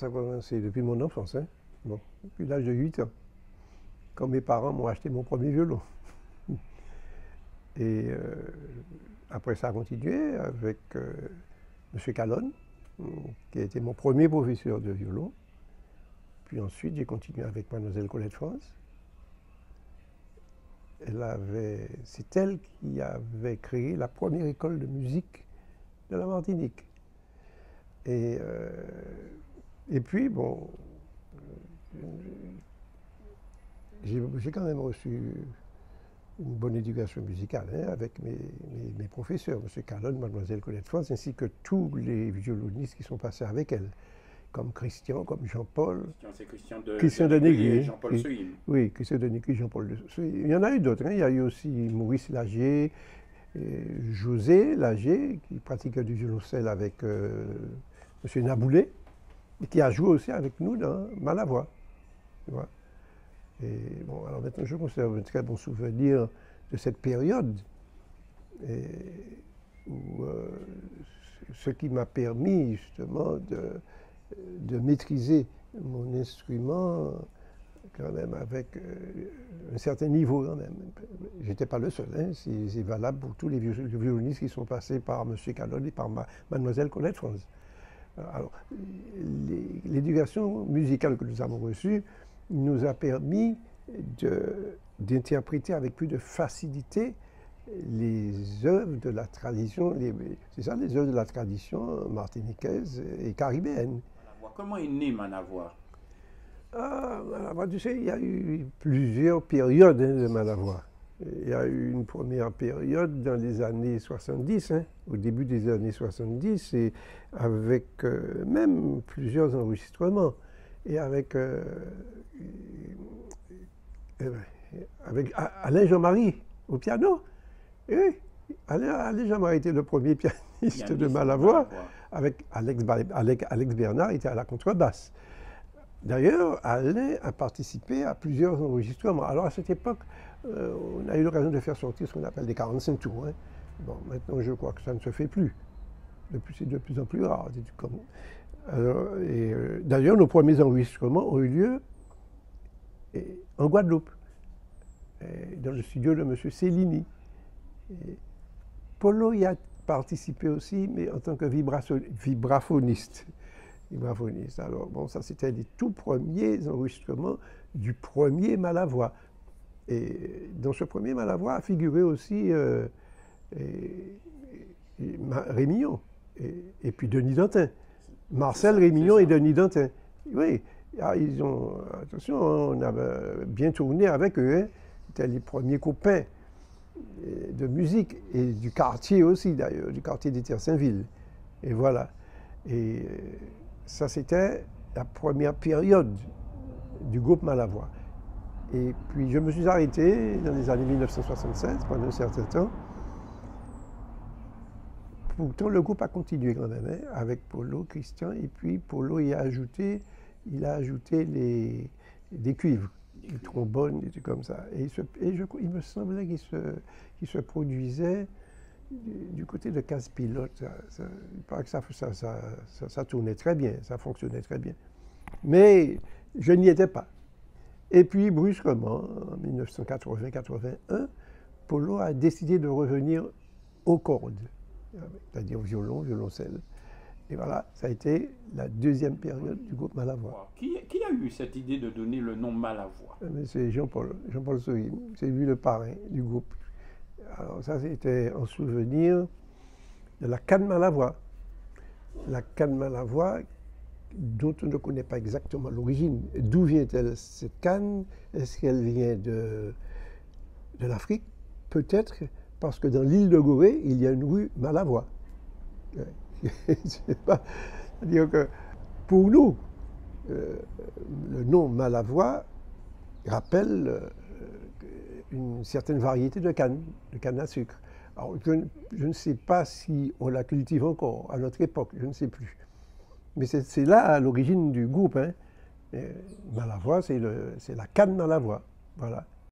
Ça a commencé depuis mon enfance, hein. Bon, depuis l'âge de 8 ans, quand mes parents m'ont acheté mon premier violon. Et après, ça a continué avec M. Calonne, qui a été mon premier professeur de violon. Puis ensuite, j'ai continué avec Mademoiselle Colette France. C'est elle qui avait créé la première école de musique de la Martinique. Et puis, bon, j'ai quand même reçu une bonne éducation musicale, hein, avec mes professeurs, M. Calonne, Mademoiselle Colette France, ainsi que tous les violonistes qui sont passés avec elle, comme Christian, comme Jean-Paul. C'est Christian Denegui et Jean-Paul Seuil. Oui, Christian Denegui, Jean-Paul Seuil. Il y en a eu d'autres, hein. Il y a eu aussi Maurice Lagier, José Lagier, qui pratiquait du violoncelle avec M. Naboulet, et qui a joué aussi avec nous dans Malavoie. Tu vois. Et bon, alors maintenant, je conserve un très bon souvenir de cette période, où ce qui m'a permis justement de maîtriser mon instrument quand même avec un certain niveau quand même. J'étais pas le seul, hein. C'est valable pour tous les violonistes qui sont passés par M. Calonne et par Mademoiselle Colette France. Alors, l'éducation musicale que nous avons reçue nous a permis d'interpréter avec plus de facilité les œuvres de la tradition, c'est ça, les œuvres de la tradition martiniquaise et caribéenne. Comment est né Malavoie? Malavoie, tu sais, il y a eu plusieurs périodes, hein, de Malavoie. Il y a eu une première période dans les années 70, hein, au début des années 70, et avec même plusieurs enregistrements. Et avec Alain Jean-Marie au piano. Et oui, Alain Jean-Marie était le premier pianiste de Malavoie, avec Alex Bernard était à la contrebasse. D'ailleurs, Alain a participé à plusieurs enregistrements. Alors à cette époque, on a eu l'occasion de faire sortir ce qu'on appelle des 45 tours, hein. Bon, maintenant je crois que ça ne se fait plus. C'est de plus en plus rare. D'ailleurs, nos premiers enregistrements ont eu lieu en Guadeloupe, dans le studio de M. Cellini. Polo y a participé aussi, mais en tant que vibraphoniste. Alors, bon, ça, c'était les tout premiers enregistrements du premier Malavoie. Et dans ce premier Malavoie a figuré aussi Rémillon et puis Denis Dantin. Marcel Rémillon et Denis Dantin. Oui, attention, on a bien tourné avec eux, hein. C'était les premiers copains de musique et du quartier aussi, d'ailleurs, du quartier d'Étienne-Saint-Ville. Et voilà. Et ça, c'était la première période du groupe Malavoie. Et puis, je me suis arrêté dans les années 1976, pendant un certain temps. Pourtant, le groupe a continué quand même, hein, avec Polo, Christian, et puis Polo il a ajouté des cuivres, des trombones, des trucs comme ça. Et il me semblait qu'il se produisait du côté de Casse-Pilote. Il paraît que ça tournait très bien, ça fonctionnait très bien. Mais je n'y étais pas. Et puis, brusquement, en 1980-81, Polo a décidé de revenir aux cordes, c'est-à-dire violon, violoncelle. Et voilà, ça a été la deuxième période du groupe Malavoie. Qui a eu cette idée de donner le nom Malavoie? C'est Jean-Paul Seuil, c'est lui le parrain du groupe. Alors ça, c'était en souvenir de la canne Malavoie. La canne Malavoie, dont on ne connaît pas exactement l'origine. D'où vient-elle cette canne? Est-ce qu'elle vient de l'Afrique? Peut-être parce que dans l'île de Gorée, il y a une rue Malavoie. C'est-à-dire que pour nous, le nom Malavoie rappelle une certaine variété de canne à sucre. Alors, je ne sais pas si on la cultive encore à notre époque, je ne sais plus. Mais c'est là à l'origine du groupe, hein. Malavoie, c'est la canne Malavoie. Voilà.